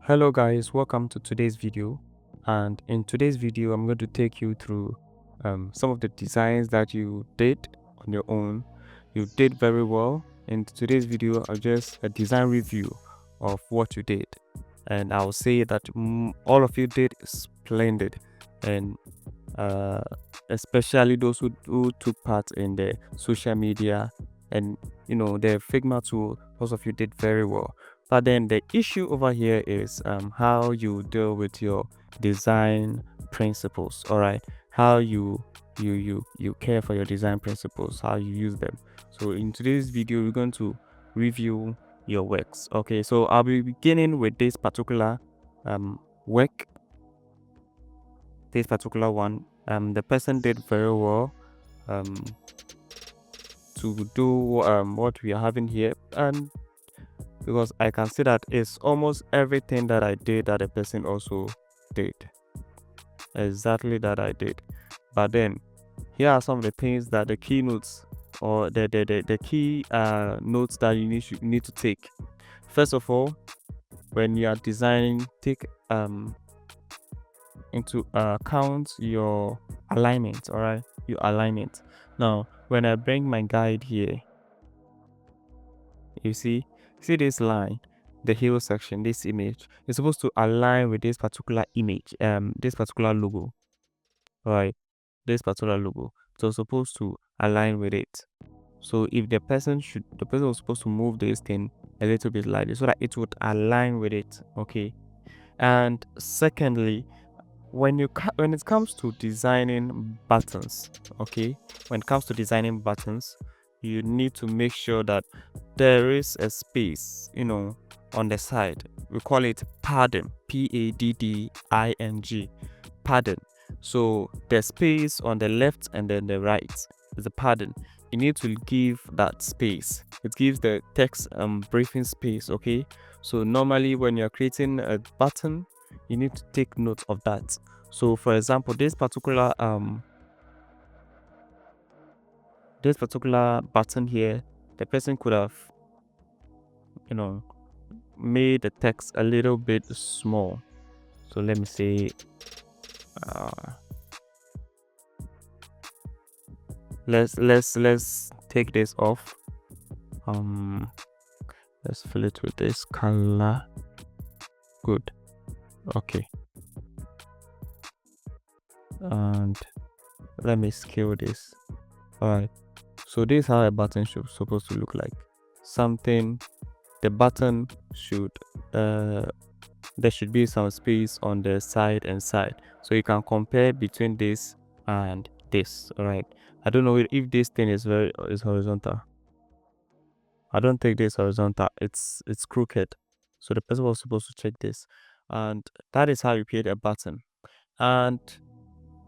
Hello guys, welcome to today's video. And in today's video I'm going to take you through some of the designs that you did on your own. You did very well. In today's video I'll just a design review of what you did, and I'll say that all of you did splendid, and uh, especially those who took part in the social media and the Figma tool. Most of you did very well. But then the issue over here is how you deal with your design principles. All right, how you care for your design principles, how you use them. So in today's video we're going to review your works. Okay, so I'll be beginning with this particular work, this particular one. The person did very well to do what we are having here, and because I can see that it's almost everything that I did that the person also did, exactly that I did. But then here are some of the things that the keynotes or the key notes that you need to take. First of all, when you are designing, take into account your alignment. All right, your alignment. Now when I bring my guide here, you see this line, the hero section, this image is supposed to align with this particular image, this particular logo. Right, this particular logo, so supposed to align with it. So if the person was supposed to move this thing a little bit like this so that it would align with it. Okay. And secondly, when it comes to designing buttons, okay, when it comes to designing buttons, you need to make sure that there is a space, on the side. We call it padding, padding, padding. So the space on the left and then the right is a padding. You need to give that space. It gives the text briefing space. Okay, so normally when you're creating a button, you need to take note of that. So for example, this particular button here, the person could have made the text a little bit small. So let me say let's take this off. Let's fill it with this color. Good. Okay, and let me scale this. All right, so this is how a button should supposed to look like. Something, the button should there should be some space on the side and side, so you can compare between this and this. All right, I don't know if this thing is horizontal. I don't think this horizontal, it's crooked, so the person was supposed to check this, and that is how you create a button. And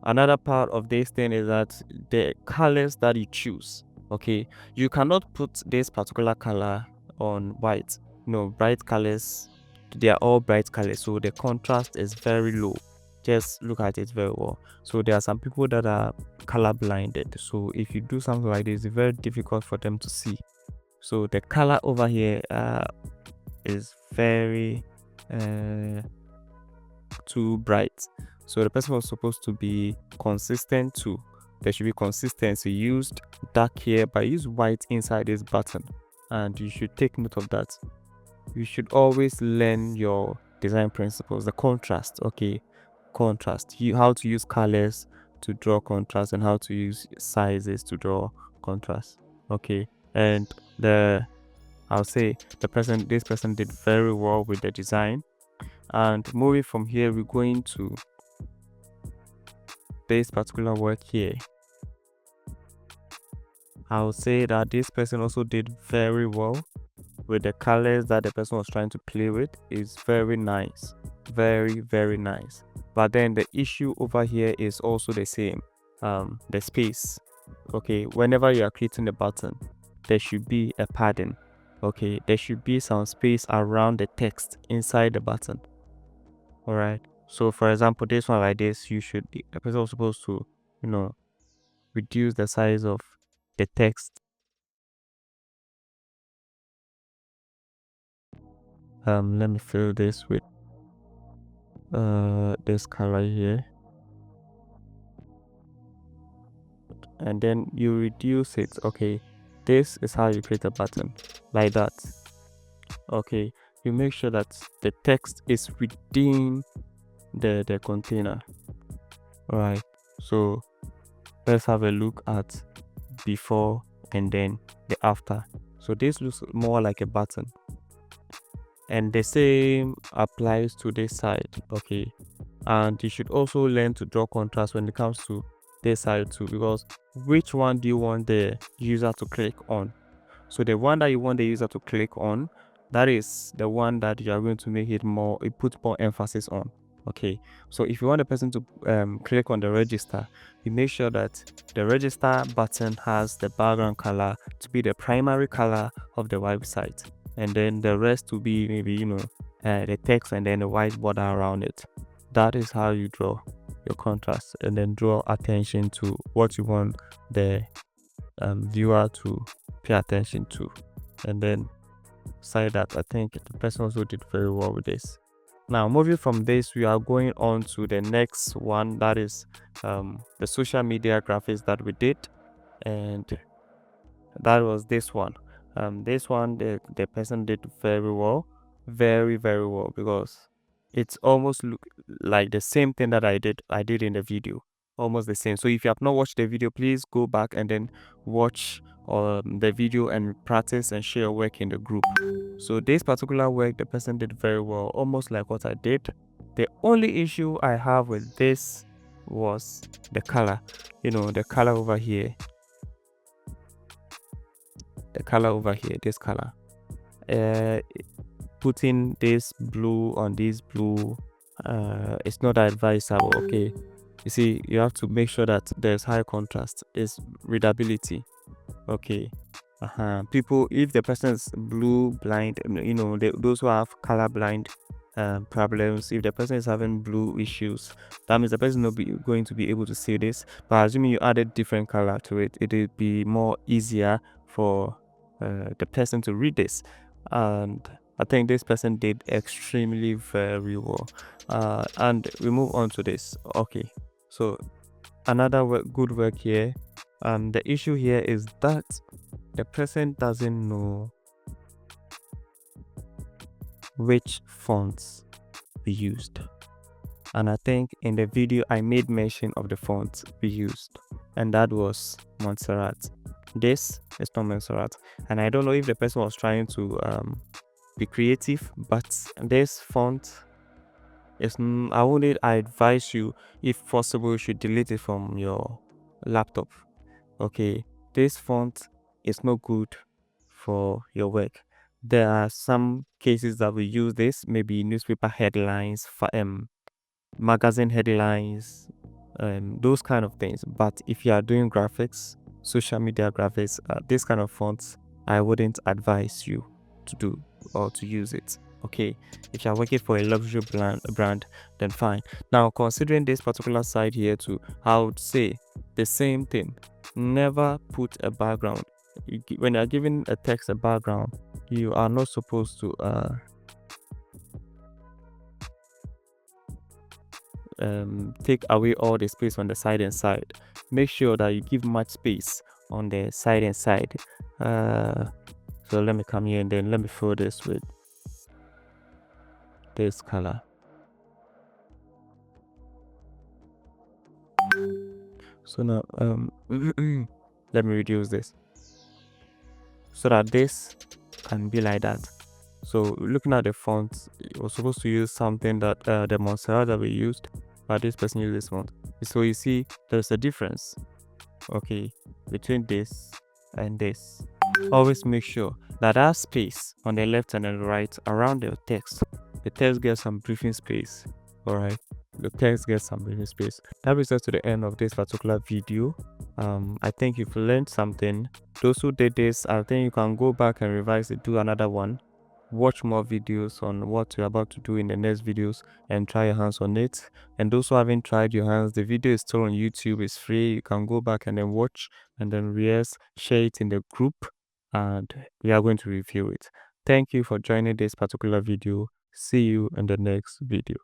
another part of this thing is that the colors that you choose, okay, you cannot put this particular color on white. No, bright colors, they are all bright colors, so the contrast is very low. Just look at it very well. So there are some people that are color blinded, so if you do something like this, it's very difficult for them to see. So the color over here is very too bright, so the person was supposed to be consistent too. There should be consistency. Used dark here, but use white inside this button, and you should take note of that. You should always learn your design principles. The contrast, okay, contrast, how to use colors to draw contrast and how to use sizes to draw contrast. Okay, and I'll say this person did very well with the design. And moving from here, we're going to this particular work here. I'll say that this person also did very well with the colors that the person was trying to play with. Is very nice, very, very nice. But then the issue over here is also the same, the space. Okay, whenever you are creating a button, there should be a padding. Okay, there should be some space around the text inside the button. All right, so for example, this one like this, the person was supposed to reduce the size of the text. Let me fill this with this color here, and then you reduce it. Okay, this is how you create a button, like that. Okay, you make sure that the text is within the container. All right, so let's have a look at before and then the after. So this looks more like a button, and the same applies to this side. Okay, and you should also learn to draw contrast when it comes to this side too, because which one do you want the user to click on? So the one that you want the user to click on, that is the one that you are going to make it more, it puts more emphasis on. Okay, so if you want the person to click on the register, you make sure that the register button has the background color to be the primary color of the website, and then the rest to be maybe, you know, the text and then the white border around it. That is how you draw your contrast, and then draw attention to what you want the viewer to pay attention to. And then say that I think the person also did very well with this. Now moving from this, we are going on to the next one, that is the social media graphics that we did, and that was this one. This one, the person did very well, very well, because it's almost look like the same thing that I did in the video, almost the same. So if you have not watched the video, please go back and then watch the video and practice and share your work in the group. So this particular work, the person did very well, almost like what I did. The only issue I have with this was the color, you know, the color over here, this color. Putting this blue on this blue, it's not advisable. Okay, you see, you have to make sure that there's high contrast, is readability. Okay, people, if the person is blue blind, you know, those who have color blind problems, if the person is having blue issues, that means the person will be going to be able to see this. But assuming you added different color to it, it will be more easier for the person to read this. And I think this person did extremely very well. And we move on to this. Okay, so another good work here. The issue here is that the person doesn't know which fonts we used, and I think in the video I made mention of the fonts we used, and that was Montserrat. This is not Montserrat, and I don't know if the person was trying to be creative, but this font is, I advise you, if possible, you should delete it from your laptop. Okay, this font is not good for your work. There are some cases that we use this, maybe newspaper headlines, magazine headlines, those kind of things. But if you are doing graphics, social media graphics, this kind of fonts, I wouldn't advise you to do or to use it. Okay, if you're working for a luxury brand, then fine. Now, considering this particular side here too, I would say the same thing. Never put a background. When you're giving a text a background, you are not supposed to take away all the space on the side and side. Make sure that you give much space on the side and side. So let me come here and then let me fill this with this color. So now let me reduce this so that this can be like that. So looking at the font, it was supposed to use something that the Montserrat that we used, but this person used this font. So you see there's a difference, okay, between this and this. Always make sure that that space on the left and on the right around the text gets some breathing space. All right, the text gets some breathing space. That brings us to the end of this particular video. I think you've learned something. Those who did this, I think you can go back and revise it, do another one, watch more videos on what you're about to do in the next videos, and try your hands on it. And those who haven't tried your hands, the video is still on YouTube, it's free. You can go back and then watch and then rehearse, share it in the group, and we are going to review it. Thank you for joining this particular video. See you in the next video.